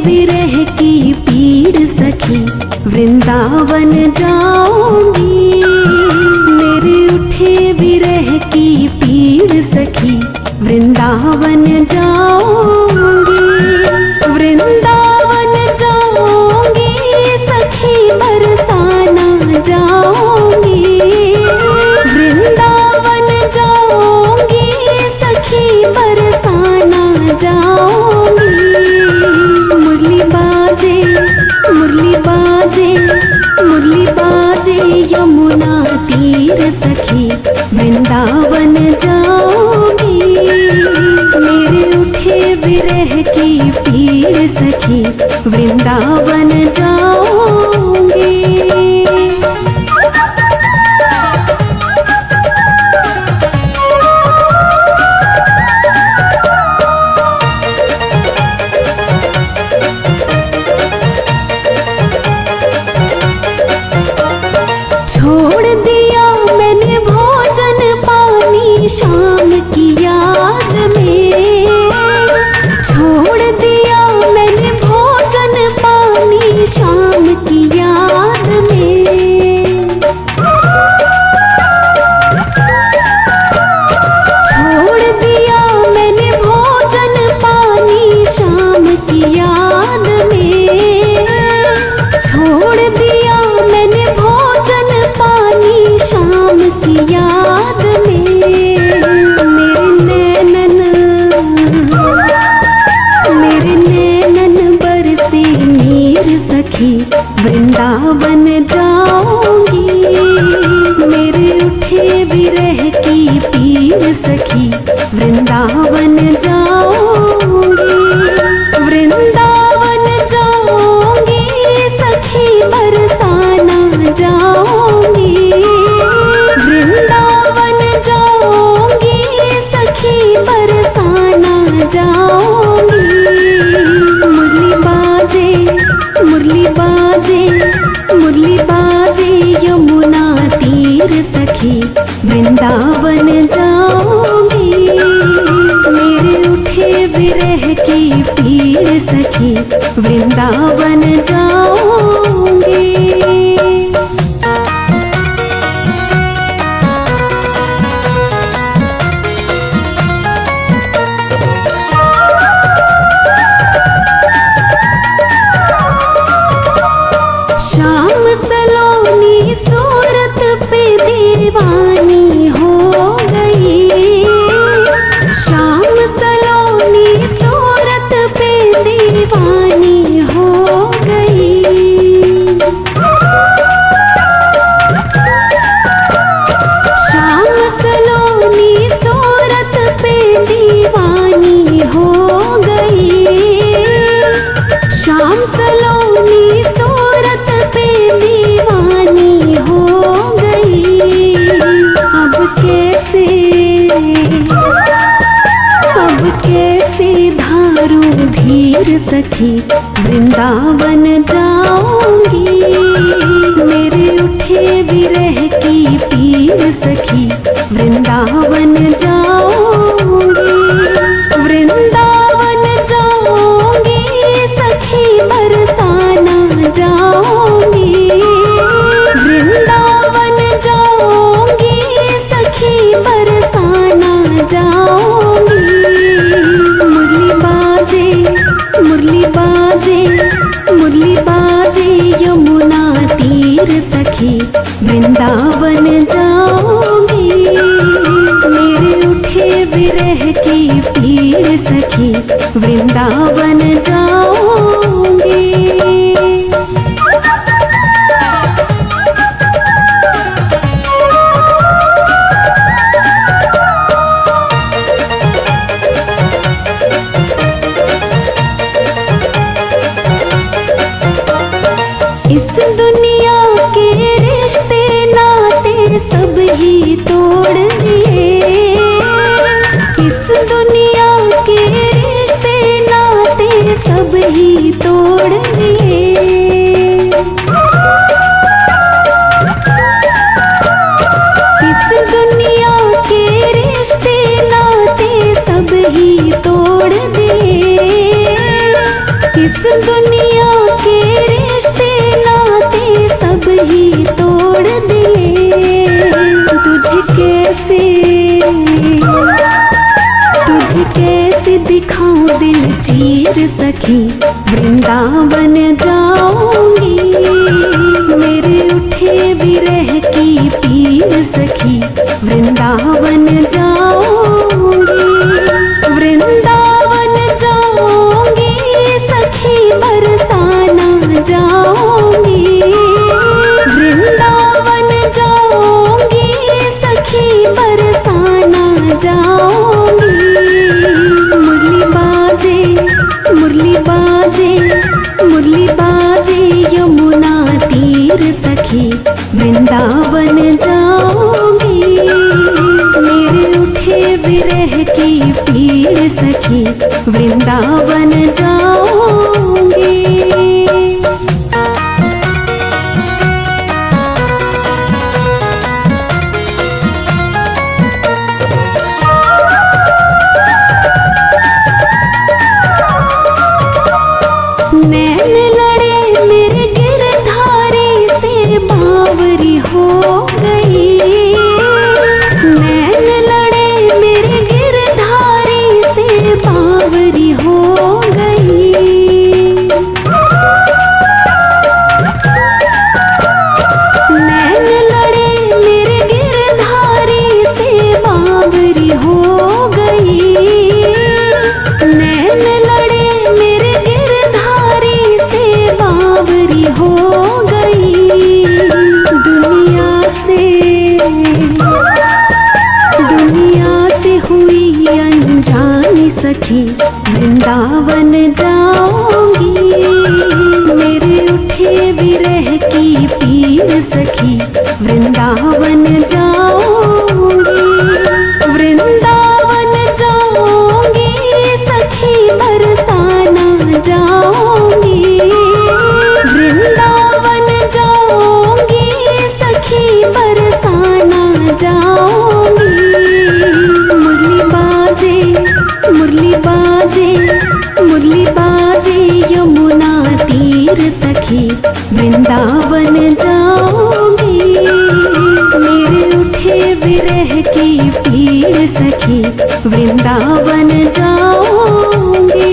विरह की पीड़ सखी वृंदावन जाऊंगी। मेरे उठे विरह की पीड़ सखी वृंदावन जाऊंगी। वृंदावन जाऊंगी सखी बरसाना जाऊंगी। वृंदावन जाऊंगी सखी बरसाना जाऊंगी। मुरली बाजे यमुना तीर सखी वृंदावन जाऊंगी। मेरे उठे विरह की पीड़ सखी वृंदावन जाऊंगी। छोड़ दिया मैंने भोजन पानी शाम की याद में। छोड़ दिया मैंने भोजन पानी शाम की याद में। छोड़ दिया मैंने भोजन पानी शाम की याद में। छोड़ दिया मैंने भोजन पानी शाम की याद में। मेरे नैनन बरसे नीर सखी वृंदावन जाऊंगी। मेरे उठे विरह की पीड़ सखी वृंदावन जाऊंगी। वृंदावन जाऊंगी सखी बरसाना जाऊंगी। वृंदावन जाऊंगी सखी बरसाना जाऊंगी। मुरली बाजे यमुना तीर सखी वृंदावन जाऊंगी। मेरे उठे विरह की पीड़ सखी वृंदावन जाऊंगी। शाम सलोनी सूरत पे दीवानी हो गई। शाम सलोनी सूरत पे दीवानी हो गई। शाम सलोनी सूरत पे दीवानी हो गई। शाम सलोनी सूरत पे दीवानी हो गई। अब कैसे धारू धीर सखी वृंदावन जाऊंगी। मेरे उठे विरह की पीड़ सखी वृंदावन जाऊंगी। वृंदावन जाऊंगी सखी बरसाना जाऊंगी। वृंदावन जाऊंगी सखी बरसाना जाऊंगी। मुरली बाजे यमुना तीर सखी वृंदावन जाऊंगी। मेरे उठे विरह की पीड़ सखी वृंदावन जाऊंगी। इस दुनिया के रिश्ते नाते सब ही तोड़ दिए। इस दुनिया के रिश्ते नाते सब तोड़ दिए। इस दुनिया के रिश्ते नाते सब ही तोड़ दिए। इस दुनिया के रिश्ते नाते सब ही तोड़ दिए। तुझे कैसे दिखाऊं दिल चीर सखी, वृंदावन जाऊंगी। मेरे उठे विरह की पीर सखी, वृंदावन जाऊंगी। वृंदावन जाऊंगी सखी, बरसाना जाऊंगी। वृंदावन जाऊंगी सखी, बरसाना जाऊंगी। मुरली बाजे, मुरली बाजे, मुरली बाजे यमुना तीर सखी, वृंदावन जाऊंगी। मेरे उठे विरह की पीर सखी, वृंदावन जाऊंगी। नैन लड़े मेरे गिरधारी से बावरी हो गई। नैन लड़े मेरे गिरधारी से बावरी हो गई। नैन लड़े मेरे गिरधारी से बावरी हो गई। नैन लड़े मेरे गिरधारी से बावरी हो गई। दुनिया से हुई अनजानी सखी, वृंदावन जाऊंगी। मेरे उठे विरह की पीर सखी, वृंदावन जाऊंगी। वृंदावन जाऊंगी सखी, बरसाना जाऊंगी। वृंदावन जाऊंगी सखी, बरसाना जाऊंगी। मुरली बाजे, मुरली बाजे, मुरली बाजे यमुना तीर सखी, वृंदावन जाऊंगी। मेरे उठे विरह की पीर सखी, वृंदावन जाऊंगी।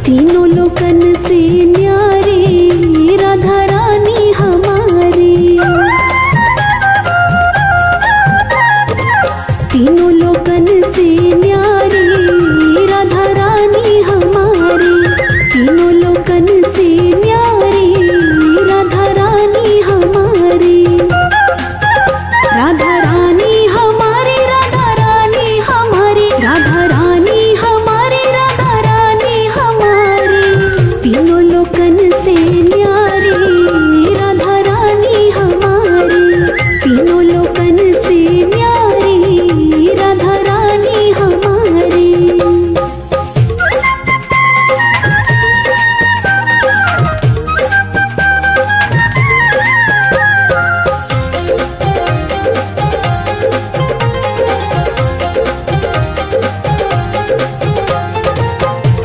तीनों लोकन से न्यारी राधा रानी हमारी। तीनों लोकन से न्यारी राधा रानी हमारी। तीनों लोकन से न्यारी राधा रानी हमारी। राधा रानी हमारी, राधा रानी हमारी, राधा रानी हमारी, राधा रानी हमारी। तीनों लोकन से न्यारी राधा रानी हमारी। तीनों लोकन से न्यारी राधा रानी हमारी।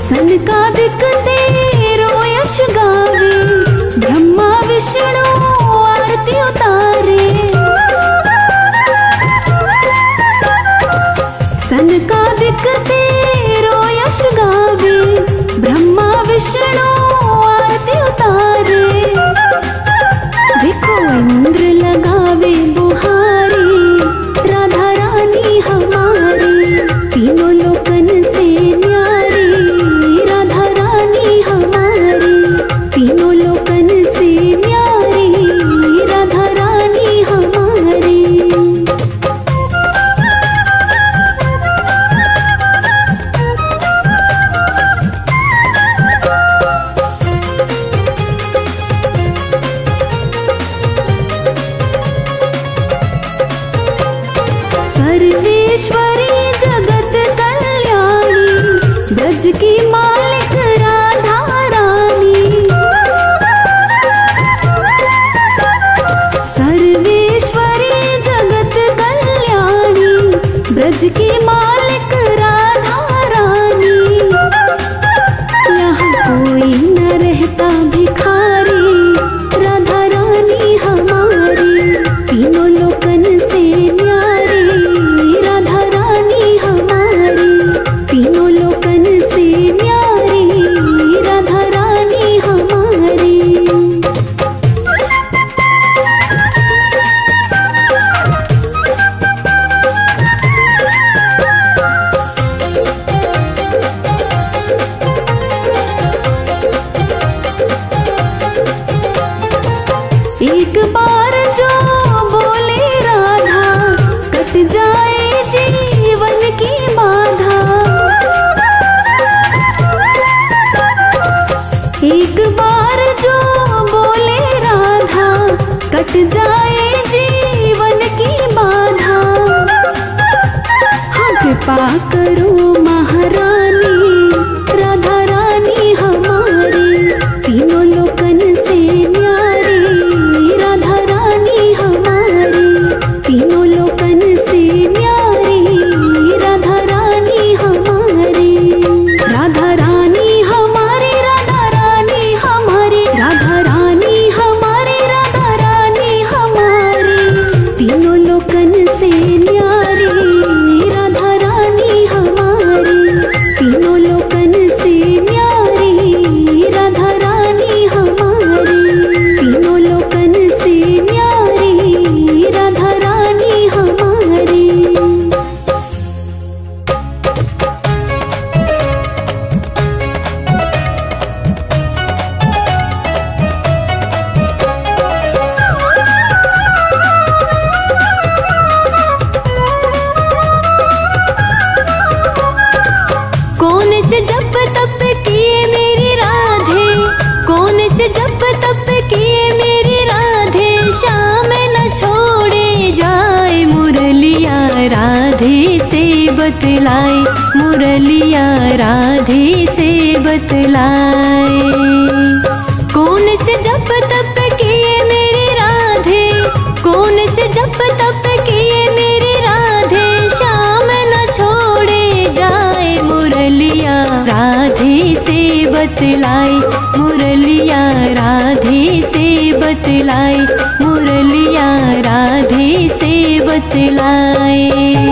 सनकादिक तेरो यश गावे, ब्रह्मा विष्णु आरती उतारे। सनकादिक तेरो यश गावे, ब्रह्मा विष्णु आरती उतारे। देखो इंद्र लगावे बुहारी, राधा रानी हमारी। तीनों लोकन से न्यारी राधा रानी कृपा करो महारानी, राधा रानी हमारी, तीनों लोकन से न्यारी, राधा रानी हमारी, तीनों लोकन से न्यारी, राधा रानी हमारी, राधा रानी हमारी, राधा रानी हमारी, राधा रानी हमारी, राधा रानी हमारी, तीनों लोकन से न्यारी, राधा रानी हमारी, तीनों लोकन से न्यारी, राधा रानी हमारी, तीनों लोकन से न्यारी, राधा रानी हमारी। कौन से जप तप किए मेरी राधे, कौन से जप तप किए मेरी राधे, श्याम न छोड़े जाए मुरलिया राधे से बतलाए, मुरलिया राधे से बतलाए। कौन से जप तप किए मेरी राधे, कौन से जप तप किए मेरी राधे, श्याम न छोड़े जाए मुरलिया राधे से बतलाए, मुरलिया राधे से बतलाए, मुरलिया राधे से बतलाए।